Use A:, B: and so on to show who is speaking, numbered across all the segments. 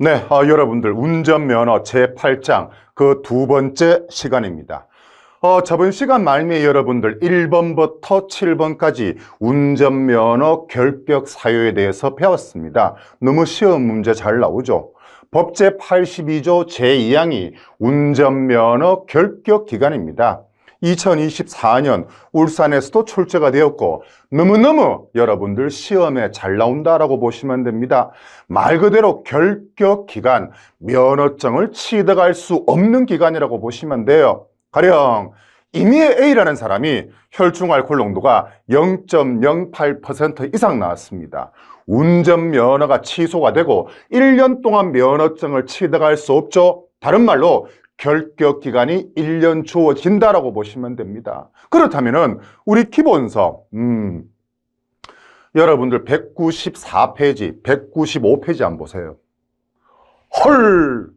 A: 네, 여러분들 운전면허 제8장 그 두 번째 시간입니다. 저번 시간 말미에 여러분들 1번부터 7번까지 운전면허 결격 사유에 대해서 배웠습니다. 너무 시험 문제 잘 나오죠? 법 제82조 제2항이 운전면허 결격 기간입니다. 2024년 울산에서도 출제가 되었고 너무너무 여러분들 시험에 잘 나온다라고 보시면 됩니다. 말 그대로 결격 기간, 면허증을 취득할 수 없는 기간이라고 보시면 돼요. 가령 이미혜 A라는 사람이 혈중 알코올 농도가 0.08% 이상 나왔습니다. 운전면허가 취소가 되고 1년 동안 면허증을 취득할 수 없죠. 다른 말로 결격 기간이 1년 주어진다라고 보시면 됩니다. 그렇다면은 우리 기본서 여러분들 194페이지, 195페이지 한번 보세요. 헐!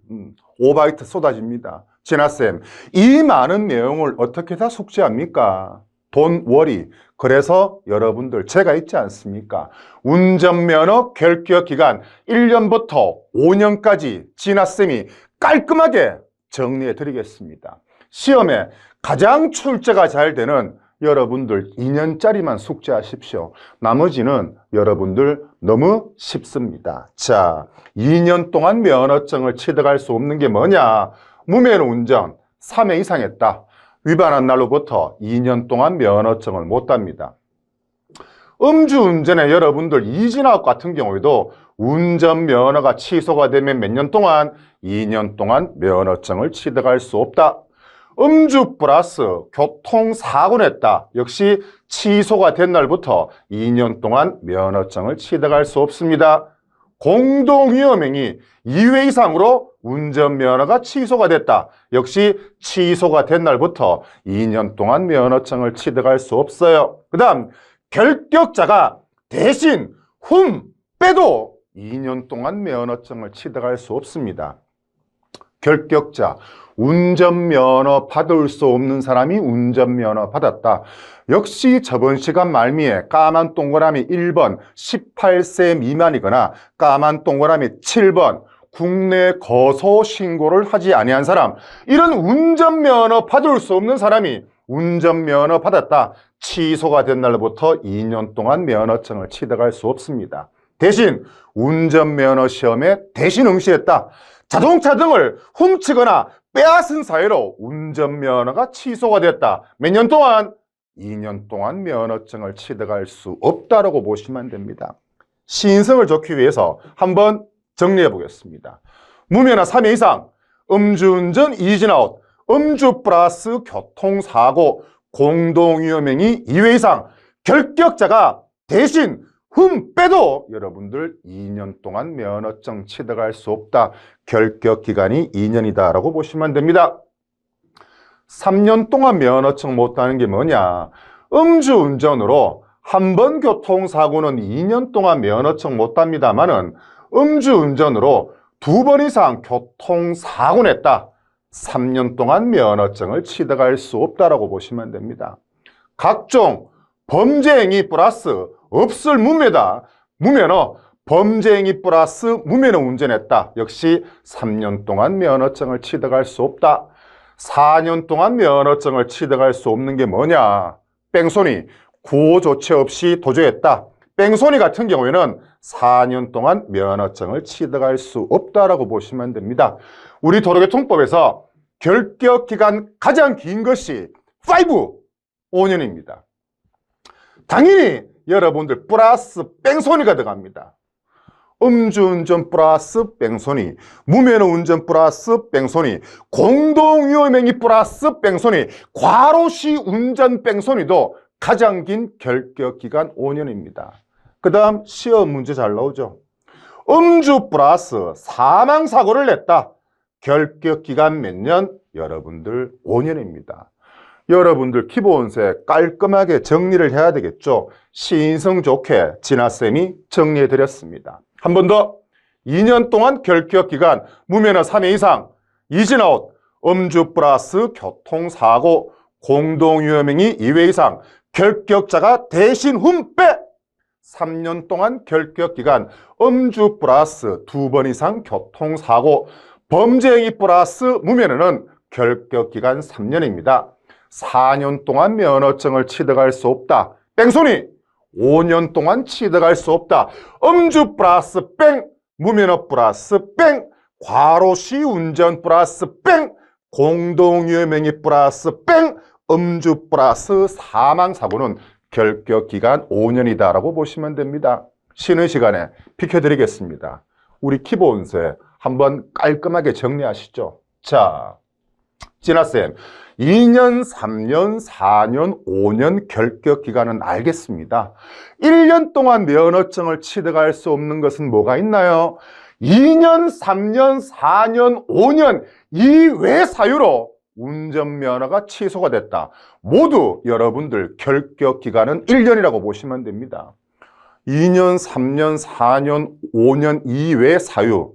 A: 5바이트 쏟아집니다. 진아쌤, 이 많은 내용을 어떻게 다 숙지합니까? Don't worry. 그래서 여러분들 제가 있지 않습니까? 운전면허 결격 기간 1년부터 5년까지 진아쌤이 깔끔하게 정리해 드리겠습니다. 시험에 가장 출제가 잘 되는 여러분들 2년짜리만 숙지하십시오. 나머지는 여러분들 너무 쉽습니다. 자, 2년 동안 면허증을 취득할 수 없는 게 뭐냐? 무면 운전 3회 이상 했다. 위반한 날로부터 2년 동안 면허증을 못 땁니다. 음주운전에 여러분들 이진아웃 같은 경우에도 운전면허가 취소가 되면 몇 년 동안? 2년 동안 면허증을 취득할 수 없다. 음주 플러스 교통사고 냈다. 역시 취소가 된 날부터 2년 동안 면허증을 취득할 수 없습니다. 공동위험행위 2회 이상으로 운전면허가 취소가 됐다. 역시 취소가 된 날부터 2년 동안 면허증을 취득할 수 없어요. 그 다음 결격자가 대신 빼도 2년 동안 면허증을 취득할 수 없습니다. 결격자, 운전면허 받을 수 없는 사람이 운전면허 받았다. 역시 저번 시간 말미에 까만 동그라미 1번 18세 미만이거나 까만 동그라미 7번 국내 거소 신고를 하지 아니한 사람, 이런 운전면허 받을 수 없는 사람이 운전면허 받았다. 취소가 된 날부터 2년 동안 면허증을 취득할 수 없습니다. 대신 운전면허 시험에 대신 응시했다. 자동차 등을 훔치거나 빼앗은 사유로 운전면허가 취소가 됐다. 몇 년 동안? 2년 동안 면허증을 취득할 수 없다라고 보시면 됩니다. 신성을 좋기 위해서 한번 정리해 보겠습니다. 무면허 3회 이상, 음주운전 이진아웃, 음주 플러스 교통사고, 공동위험행위 2회 이상, 결격자가 대신 빼도 여러분들 2년 동안 면허증 취득할 수 없다. 결격 기간이 2년이다 라고 보시면 됩니다. 3년 동안 면허증 못 따는 게 뭐냐? 음주운전으로 한 번 교통사고는 2년 동안 면허증 못 땁니다만은 음주운전으로 2번 이상 교통사고 냈다. 3년 동안 면허증을 취득할 수 없다라고 보시면 됩니다. 각종 범죄행위 플러스 없을 무면허, 범죄행위 플러스 무면허 운전했다. 역시 3년 동안 면허증을 취득할 수 없다. 4년 동안 면허증을 취득할 수 없는 게 뭐냐? 뺑소니, 구호조치 없이 도주했다. 뺑소니 같은 경우에는 4년 동안 면허증을 취득할 수 없다라고 보시면 됩니다. 우리 도로교통법에서 결격기간 가장 긴 것이 5년입니다. 당연히 여러분들 플러스 뺑소니가 들어갑니다. 음주운전 플러스 뺑소니, 무면허 운전 플러스 뺑소니, 공동위험행위 플러스 뺑소니, 과로시 운전 뺑소니도 가장 긴 결격기간 5년입니다. 그 다음 시험 문제 잘 나오죠. 음주 플러스 사망사고를 냈다. 결격기간 몇 년? 여러분들 5년입니다. 여러분들 기본세 깔끔하게 정리를 해야 되겠죠. 신성 좋게 진아쌤이 정리해 드렸습니다. 한 번 더. 2년 동안 결격기간 무면허 3회 이상, 이진아웃, 음주 플러스 교통사고, 공동위험행위 2회 이상, 결격자가 대신 3년 동안 결격기간 음주 플러스 2번 이상 교통사고, 범죄행위 플러스 무면허는 결격기간 3년입니다. 4년 동안 면허증을 취득할 수 없다. 뺑소니! 5년 동안 취득할 수 없다. 음주 플러스 뺑! 무면허 플러스 뺑! 과로시 운전 플러스 뺑! 공동유해행위 플러스 뺑! 음주 플러스 사망사고는 결격기간 5년이다라고 보시면 됩니다. 쉬는 시간에 비켜드리겠습니다. 우리 기본세 한번 깔끔하게 정리하시죠. 자, 진아쌤, 2년, 3년, 4년, 5년 결격기간은 알겠습니다. 1년 동안 면허증을 취득할 수 없는 것은 뭐가 있나요? 2년, 3년, 4년, 5년 이 외 사유로 운전면허가 취소가 됐다. 모두 여러분들 결격기간은 1년이라고 보시면 됩니다. 2년, 3년, 4년, 5년 이외 사유,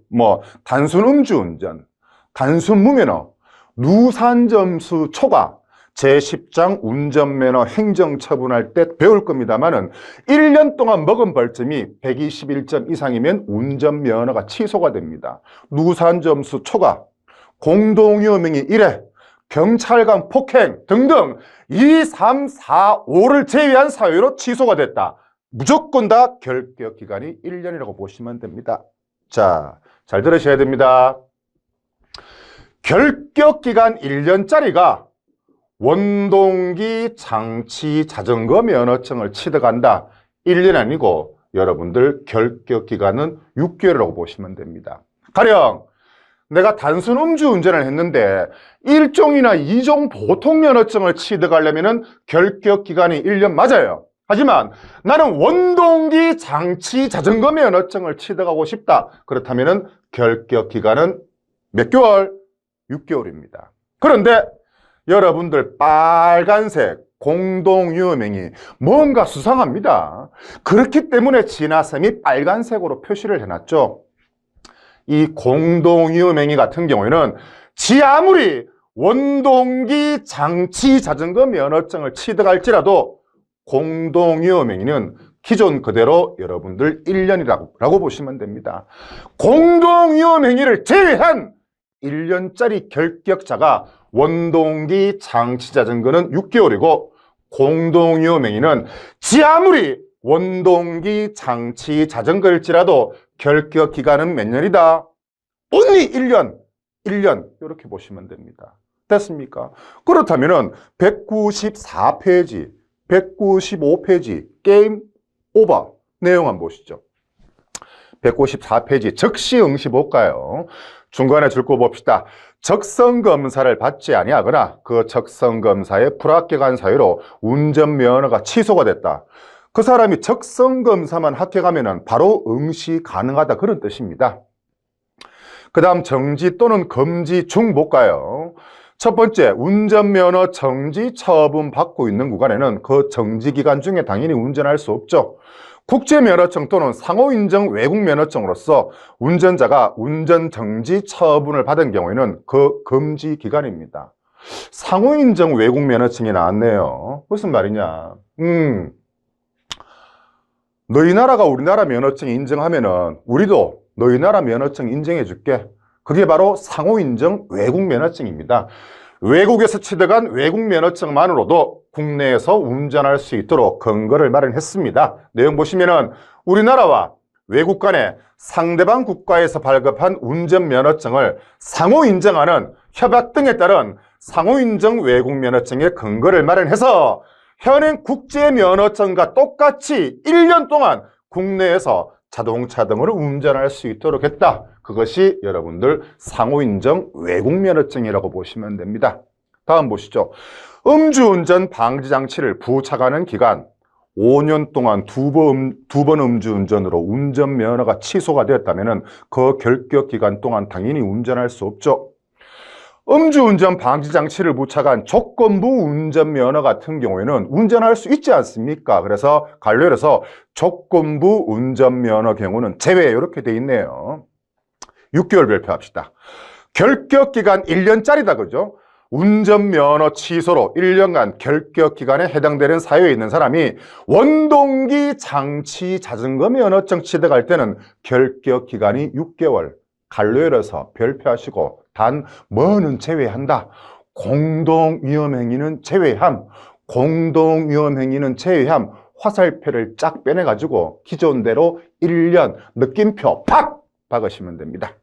A: 단순 음주운전, 단순 무면허, 누산점수 초과, 제10장 운전면허 행정처분할 때 배울 겁니다만은 1년 동안 먹은 벌점이 121점 이상이면 운전면허가 취소가 됩니다. 누산점수 초과, 공동유해행위 1회, 경찰관 폭행 등등 2, 3, 4, 5를 제외한 사유로 취소가 됐다. 무조건 다 결격기간이 1년이라고 보시면 됩니다. 자, 잘 들으셔야 됩니다. 결격기간 1년짜리가 원동기 장치 자전거 면허증을 취득한다. 1년 아니고 여러분들 결격기간은 6개월이라고 보시면 됩니다. 가령 내가 단순 음주운전을 했는데 1종이나 2종 보통면허증을 취득하려면 결격기간이 1년 맞아요. 하지만 나는 원동기 장치 자전거 면허증을 취득하고 싶다. 그렇다면 결격기간은 몇 개월? 6개월입니다. 그런데 여러분들 빨간색 공동유해행위 뭔가 수상합니다. 그렇기 때문에 진아쌤이 빨간색으로 표시를 해놨죠. 이 공동유해행위 같은 경우에는 지 아무리 원동기 장치 자전거 면허증을 취득할지라도 공동유해행위는 기존 그대로 여러분들 1년이라고 보시면 됩니다. 공동유해행위를 제외한 1년짜리 결격자가 원동기 장치 자전거는 6개월이고 공동유해행위는 지 아무리 원동기 장치 자전거일지라도 결격 기간은 몇 년이다? only 1년. 1년. 이렇게 보시면 됩니다. 됐습니까? 그렇다면 194페이지, 195페이지 게임 오버 내용 한번 보시죠. 194페이지 적시 응시 볼까요? 중간에 줄 거 봅시다. 적성검사를 받지 아니하거나 그 적성검사의 불합격한 사유로 운전면허가 취소가 됐다. 그 사람이 적성검사만 합격하면 바로 응시 가능하다, 그런 뜻입니다. 그 다음 정지 또는 금지 중 볼까요? 첫 번째, 운전면허 정지 처분 받고 있는 구간에는 그 정지기간 중에 당연히 운전할 수 없죠. 국제면허증 또는 상호인정 외국면허증으로서 운전자가 운전정지 처분을 받은 경우에는 그 금지기간입니다. 상호인정 외국면허증이 나왔네요. 무슨 말이냐? 너희 나라가 우리나라 면허증 인정하면은 우리도 너희 나라 면허증 인정해 줄게. 그게 바로 상호인정 외국면허증입니다. 외국에서 취득한 외국면허증만으로도 국내에서 운전할 수 있도록 근거를 마련했습니다. 내용 보시면은 우리나라와 외국 간에 상대방 국가에서 발급한 운전면허증을 상호인정하는 협약 등에 따른 상호인정 외국면허증의 근거를 마련해서 현행 국제면허증과 똑같이 1년 동안 국내에서 자동차 등을 운전할 수 있도록 했다. 그것이 여러분들 상호인정 외국면허증이라고 보시면 됩니다. 다음 보시죠. 음주운전 방지장치를 부착하는 기간 5년 동안 두 번 음주운전으로 운전면허가 취소가 되었다면 그 결격기간 동안 당연히 운전할 수 없죠. 음주운전 방지장치를 부착한 조건부 운전면허 같은 경우에는 운전할 수 있지 않습니까? 그래서 간략해서 조건부 운전면허 경우는 제외, 이렇게 돼 있네요. 6개월 발표합시다. 결격기간 1년짜리다, 그죠? 운전면허 취소로 1년간 결격기간에 해당되는 사유에 있는 사람이 원동기 장치 자전거 면허증 취득할 때는 결격기간이 6개월, 갈로 열어서 별표하시고 단 뭐는 제외한다. 공동위험행위는 제외함. 공동위험행위는 제외함. 화살표를 쫙 빼내가지고 기존대로 1년 느낌표 팍 박으시면 됩니다.